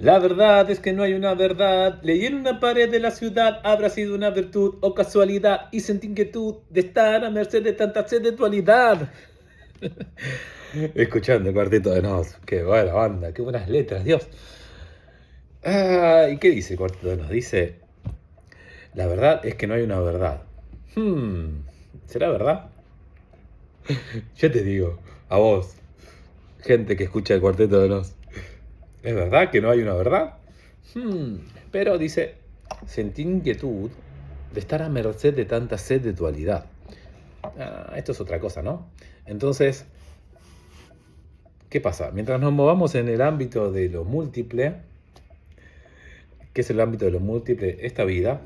La verdad es que no hay una verdad. Leí en una pared de la ciudad, habrá sido una virtud o casualidad, y sentí inquietud de estar a merced de tanta sed de dualidad. Escuchando el Cuarteto de Nos. Qué buena banda, qué buenas letras, Dios. ¿Y qué dice el Cuarteto de Nos? Dice, la verdad es que no hay una verdad. ¿Será verdad? Yo te digo, a vos, gente que escucha el Cuarteto de Nos, ¿es verdad que no hay una verdad? Pero dice, sentí inquietud de estar a merced de tanta sed de dualidad. Esto es otra cosa, ¿no? Entonces, ¿qué pasa? Mientras nos movamos en el ámbito de lo múltiple, ¿qué es el ámbito de lo múltiple? Esta vida,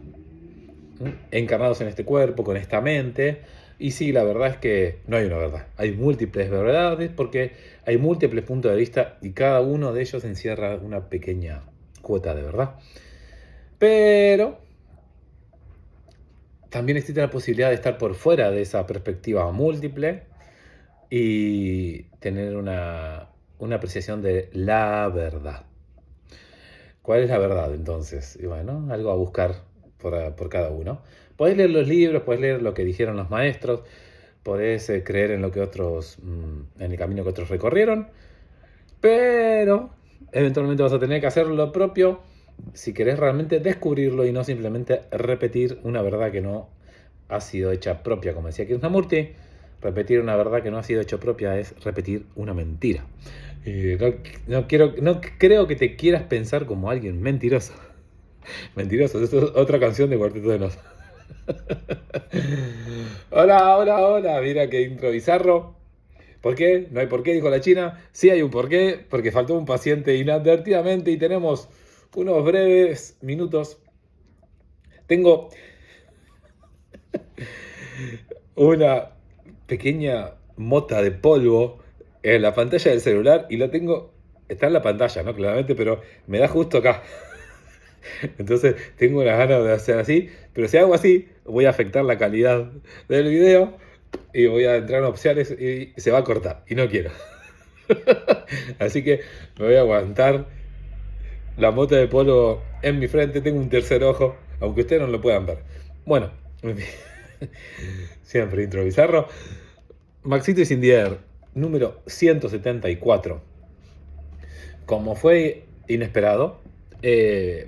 encarnados en este cuerpo, con esta mente. Y sí, la verdad es que no hay una verdad. Hay múltiples verdades porque hay múltiples puntos de vista y cada uno de ellos encierra una pequeña cuota de verdad. Pero también existe la posibilidad de estar por fuera de esa perspectiva múltiple y tener una apreciación de la verdad. ¿Cuál es la verdad entonces? Y bueno, algo a buscar por cada uno. Podés leer los libros, podés leer lo que dijeron los maestros, podés creer en lo que otros, en el camino que otros recorrieron, pero eventualmente vas a tener que hacer lo propio si querés realmente descubrirlo y no simplemente repetir una verdad que no ha sido hecha propia, como decía Krishnamurti. Repetir una verdad que no ha sido hecha propia es repetir una mentira. No creo que te quieras pensar como alguien mentiroso. Mentiroso, esto es otra canción de Cuarteto de Nos. Hola, hola, hola, mira qué intro bizarro. ¿Por qué? No hay por qué, dijo la China. Sí hay un por qué, porque faltó un paciente inadvertidamente y tenemos unos breves minutos. Tengo una pequeña mota de polvo en la pantalla del celular y lo tengo, está en la pantalla, ¿no? Claramente, pero me da justo acá. Entonces tengo unas ganas de hacer así, pero si hago así, voy a afectar la calidad del video y voy a entrar en opciones y se va a cortar. Y no quiero. Así que me voy a aguantar la mota de polvo en mi frente. Tengo un tercer ojo, aunque ustedes no lo puedan ver. Bueno, siempre intro bizarro. Maxito y Cindier, número 174. Como fue inesperado,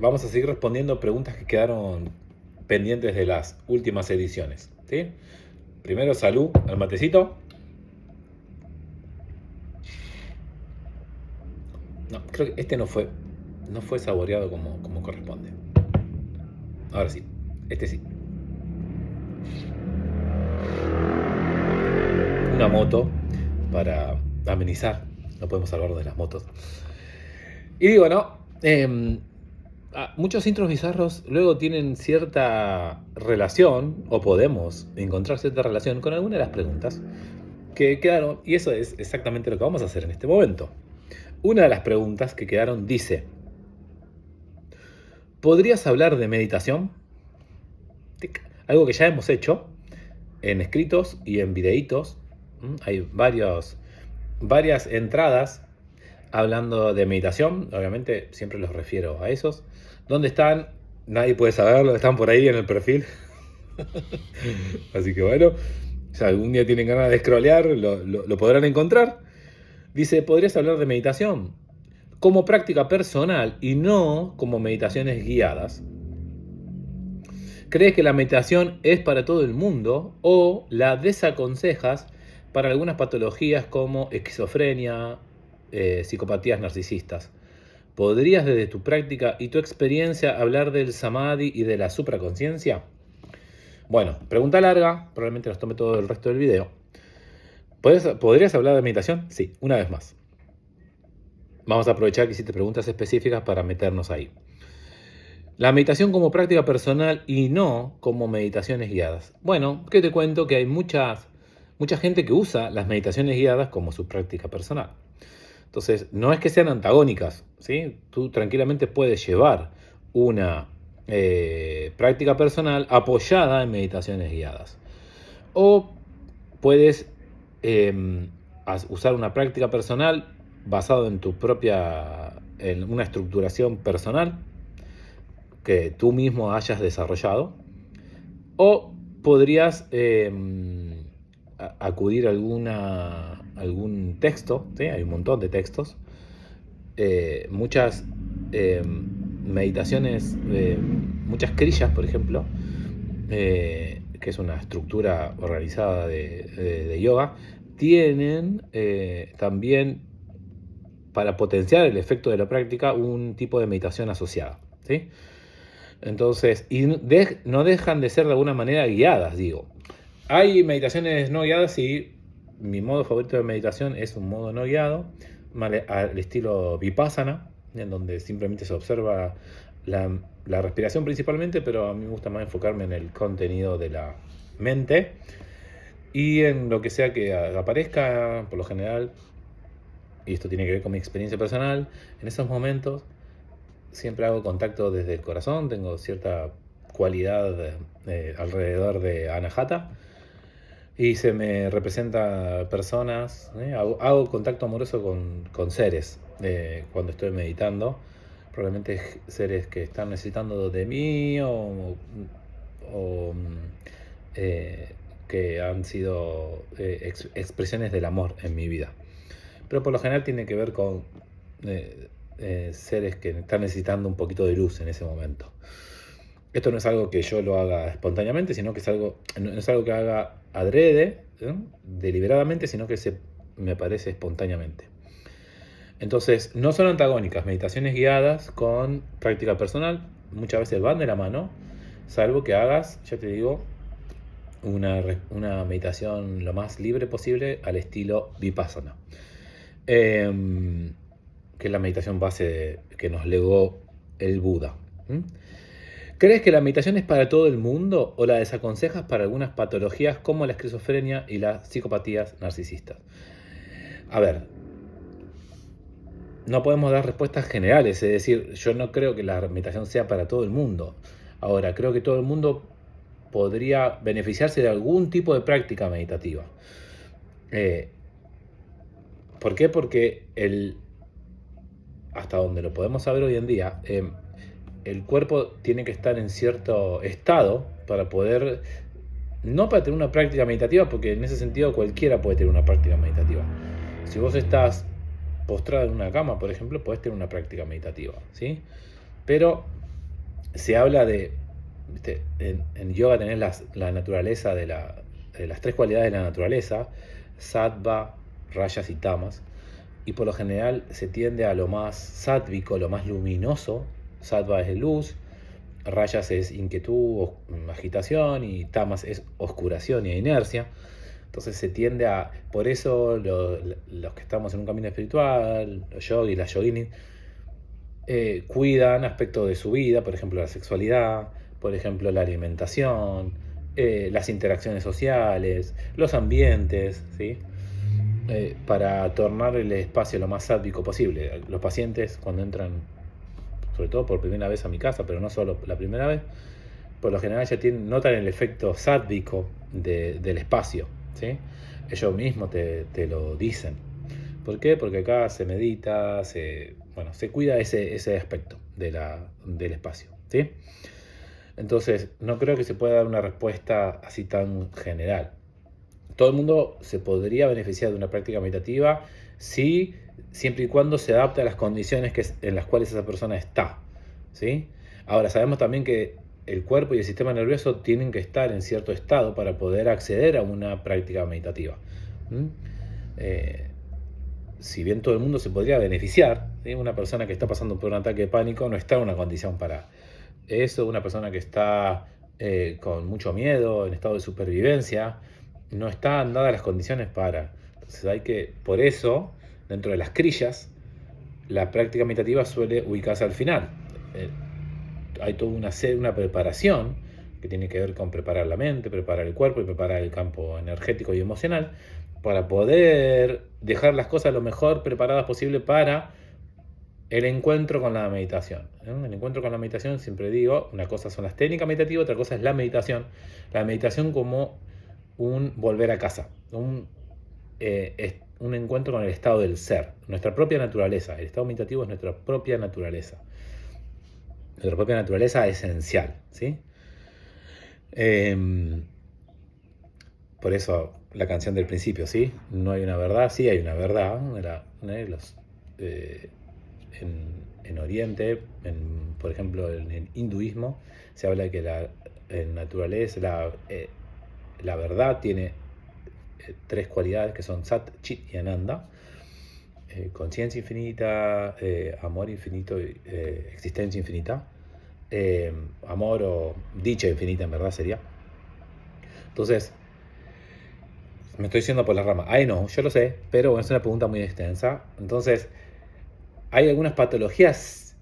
vamos a seguir respondiendo preguntas que quedaron pendientes de las últimas ediciones. ¿Sí? Primero, salud al matecito. No, creo que este no fue saboreado como corresponde. Ahora sí, este sí. Una moto para amenizar. No podemos hablar de las motos. Y digo, ¿no? Muchos intros bizarros luego tienen cierta relación, o podemos encontrar cierta relación con alguna de las preguntas que quedaron, y eso es exactamente lo que vamos a hacer en este momento. Una de las preguntas que quedaron dice, ¿podrías hablar de meditación? Algo que ya hemos hecho en escritos y en videitos. Hay varias entradas hablando de meditación, obviamente siempre los refiero a esos. ¿Dónde están? Nadie puede saberlo, están por ahí en el perfil. Así que bueno, si algún día tienen ganas de scrollear, lo podrán encontrar. Dice, ¿podrías hablar de meditación como práctica personal y no como meditaciones guiadas? ¿Crees que la meditación es para todo el mundo o la desaconsejas para algunas patologías como esquizofrenia, psicopatías narcisistas? ¿Podrías desde tu práctica y tu experiencia hablar del samadhi y de la supraconciencia? Bueno, pregunta larga, probablemente nos tome todo el resto del video. ¿Podrías hablar de meditación? Sí, una vez más. Vamos a aprovechar que hiciste preguntas específicas para meternos ahí. La meditación como práctica personal y no como meditaciones guiadas. Bueno, ¿qué te cuento? Que hay mucha gente que usa las meditaciones guiadas como su práctica personal. Entonces, no es que sean antagónicas, ¿sí? Tú tranquilamente puedes llevar una práctica personal apoyada en meditaciones guiadas. O puedes usar una práctica personal basado en tu propia en una estructuración personal que tú mismo hayas desarrollado, o podrías acudir a algún texto, ¿sí? Hay un montón de textos, muchas meditaciones, muchas kriyas, por ejemplo, que es una estructura organizada de yoga, tienen también, para potenciar el efecto de la práctica, un tipo de meditación asociada, ¿sí? Entonces, y no dejan de ser de alguna manera guiadas, digo. Hay meditaciones no guiadas y mi modo favorito de meditación es un modo no guiado, al estilo Vipassana, en donde simplemente se observa la respiración principalmente, pero a mí me gusta más enfocarme en el contenido de la mente y en lo que sea que aparezca, por lo general, y esto tiene que ver con mi experiencia personal, en esos momentos siempre hago contacto desde el corazón, tengo cierta cualidad alrededor de Anahata y se me representa personas, hago contacto amoroso con seres cuando estoy meditando, probablemente seres que están necesitando de mí o que han sido expresiones del amor en mi vida. Pero por lo general tiene que ver con seres que están necesitando un poquito de luz en ese momento. Esto no es algo que yo lo haga espontáneamente, sino que no es algo que haga adrede, deliberadamente, sino que me parece espontáneamente. Entonces, no son antagónicas meditaciones guiadas con práctica personal, muchas veces van de la mano, salvo que hagas, ya te digo, una meditación lo más libre posible al estilo Vipassana, que es la meditación base que nos legó el Buda. ¿Crees que la meditación es para todo el mundo o la desaconsejas para algunas patologías como la esquizofrenia y las psicopatías narcisistas? A ver, no podemos dar respuestas generales, es decir, yo no creo que la meditación sea para todo el mundo. Ahora, creo que todo el mundo podría beneficiarse de algún tipo de práctica meditativa. ¿Por qué? Porque hasta donde lo podemos saber hoy en día, el cuerpo tiene que estar en cierto estado para poder, no para tener una práctica meditativa, porque en ese sentido cualquiera puede tener una práctica meditativa. Si vos estás postrado en una cama, por ejemplo, podés tener una práctica meditativa, ¿sí? Pero se habla de, ¿viste? En yoga tenés la naturaleza de las tres cualidades de la naturaleza, sattva, rayas y tamas, y por lo general se tiende a lo más sátvico, lo más luminoso. Sattva es luz, rayas es inquietud, agitación, y tamas es oscuración y inercia. Entonces se tiende a, por eso los que estamos en un camino espiritual, los yogis, las yoginis, cuidan aspectos de su vida, por ejemplo la sexualidad, por ejemplo la alimentación, las interacciones sociales, los ambientes, ¿sí? Para tornar el espacio lo más sátvico posible. Los pacientes cuando entran, sobre todo por primera vez a mi casa, pero no solo la primera vez, por lo general ya notan el efecto sátvico del espacio, ¿sí? Ellos mismos te lo dicen. ¿Por qué? Porque acá se medita, se cuida ese aspecto del espacio, ¿sí? Entonces, no creo que se pueda dar una respuesta así tan general. Todo el mundo se podría beneficiar de una práctica meditativa siempre y cuando se adapte a las condiciones en las cuales esa persona está, ¿sí? Ahora, sabemos también que el cuerpo y el sistema nervioso tienen que estar en cierto estado para poder acceder a una práctica meditativa. Si bien todo el mundo se podría beneficiar, ¿sí? Una persona que está pasando por un ataque de pánico no está en una condición para eso. Una persona que está con mucho miedo, en estado de supervivencia, no están dadas las condiciones para. Entonces por eso, dentro de las kriyas, la práctica meditativa suele ubicarse al final. Hay toda una preparación que tiene que ver con preparar la mente, preparar el cuerpo y preparar el campo energético y emocional para poder dejar las cosas lo mejor preparadas posible para el encuentro con la meditación. El encuentro con la meditación, siempre digo, una cosa son las técnicas meditativas, otra cosa es la meditación. La meditación como un volver a casa, un encuentro con el estado del ser, nuestra propia naturaleza. El estado meditativo es nuestra propia naturaleza. Nuestra propia naturaleza esencial, ¿sí? Por eso la canción del principio, ¿sí? No hay una verdad, sí hay una verdad. En Oriente, por ejemplo, en el hinduismo, se habla de que la naturaleza, la verdad tiene tres cualidades que son Sat, Chit y Ananda. Conciencia infinita, amor infinito, existencia infinita. Amor o dicha infinita, en verdad sería. Entonces, me estoy yendo por la rama. Ay, no, yo lo sé, pero bueno, es una pregunta muy extensa. Entonces, hay algunas patologías.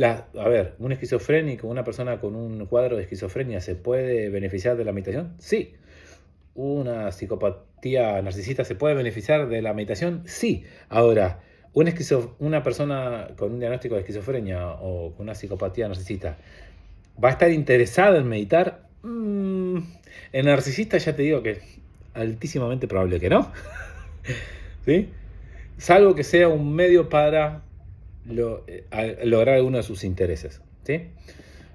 A ver, un esquizofrénico, una persona con un cuadro de esquizofrenia, ¿se puede beneficiar de la meditación? Sí. ¿Una psicopatía narcisista se puede beneficiar de la meditación? Sí. Ahora, una persona con un diagnóstico de esquizofrenia o con una psicopatía narcisista, ¿va a estar interesada en meditar? El narcisista ya te digo que es altísimamente probable que no. ¿Sí? Salvo que sea un medio para lograr alguno de sus intereses. ¿Sí?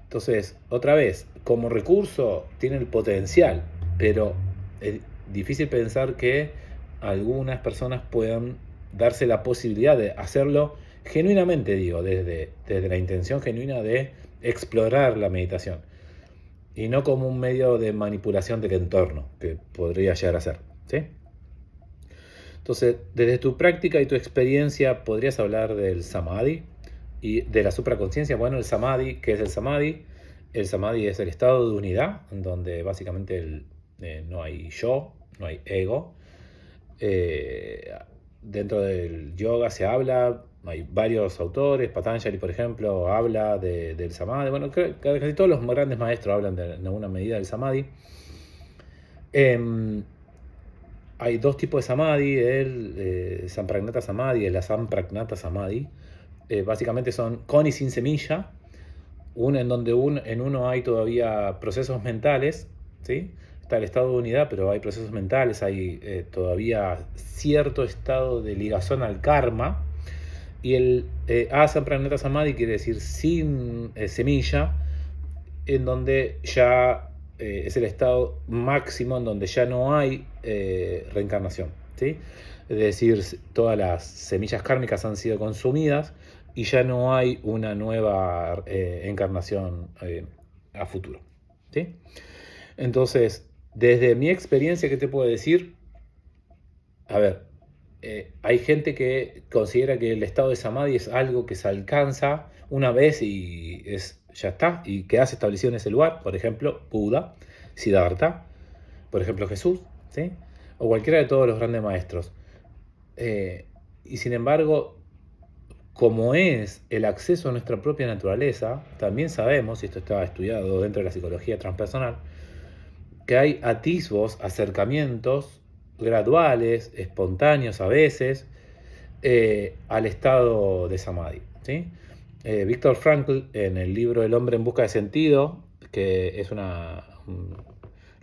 Entonces, otra vez, como recurso tiene el potencial, pero es difícil pensar que algunas personas puedan darse la posibilidad de hacerlo genuinamente, digo, desde la intención genuina de explorar la meditación y no como un medio de manipulación del entorno que podría llegar a ser, ¿sí? Entonces, desde tu práctica y tu experiencia, ¿podrías hablar del samadhi y de la supraconciencia? Bueno, el samadhi, ¿qué es el samadhi? El samadhi es el estado de unidad, en donde básicamente no hay yo, no hay ego. Dentro del yoga se habla, hay varios autores, Patanjali, por ejemplo, habla del samadhi. Bueno, casi todos los grandes maestros hablan en alguna medida del samadhi. Hay dos tipos de samadhi, el Sampragnata Samadhi y la Sampragnata Samadhi. Básicamente son con y sin semilla, en donde en uno hay todavía procesos mentales, ¿sí? Está el estado de unidad, pero hay procesos mentales, hay todavía cierto estado de ligación al karma. Y el Asampragnata Samadhi quiere decir sin semilla, en donde ya es el estado máximo en donde ya no hay reencarnación, ¿sí? Es decir, todas las semillas kármicas han sido consumidas y ya no hay una nueva encarnación a futuro, ¿sí? Entonces, desde mi experiencia, ¿qué te puedo decir? A ver, hay gente que considera que el estado de samadhi es algo que se alcanza una vez y ya está, y quedas establecido en ese lugar. Por ejemplo, Buda, Siddhartha, por ejemplo Jesús, ¿sí? O cualquiera de todos los grandes maestros. Y sin embargo, como es el acceso a nuestra propia naturaleza, también sabemos, y esto está estudiado dentro de la psicología transpersonal, que hay atisbos, acercamientos graduales, espontáneos a veces, al estado de samadhi, ¿sí? Viktor Frankl, en el libro El hombre en busca de sentido, que es un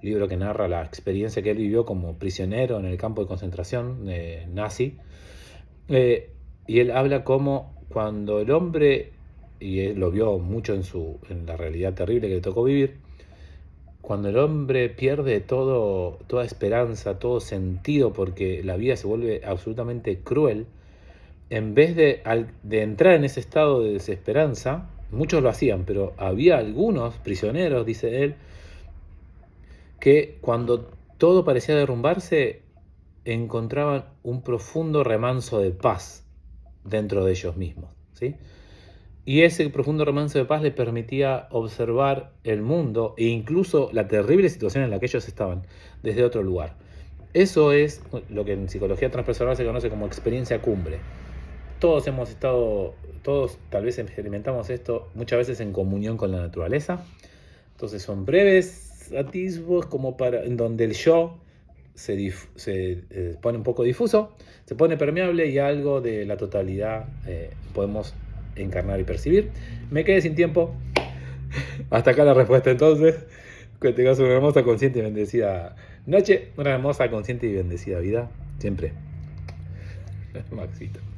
libro que narra la experiencia que él vivió como prisionero en el campo de concentración nazi, y él habla como cuando el hombre, y él lo vio mucho en la realidad terrible que le tocó vivir, cuando el hombre pierde toda esperanza, todo sentido, porque la vida se vuelve absolutamente cruel, en vez de entrar en ese estado de desesperanza, muchos lo hacían, pero había algunos prisioneros, dice él, que cuando todo parecía derrumbarse, encontraban un profundo remanso de paz dentro de ellos mismos, ¿sí? Y ese profundo remanso de paz les permitía observar el mundo e incluso la terrible situación en la que ellos estaban desde otro lugar. Eso es lo que en psicología transpersonal se conoce como experiencia cumbre. Todos tal vez experimentamos esto muchas veces en comunión con la naturaleza. Entonces son breves atisbos en donde el yo se pone un poco difuso, se pone permeable y algo de la totalidad podemos encarnar y percibir. Me quedé sin tiempo. Hasta acá la respuesta entonces. Que tengas una hermosa, consciente y bendecida noche, una hermosa, consciente y bendecida vida, siempre. Maxito.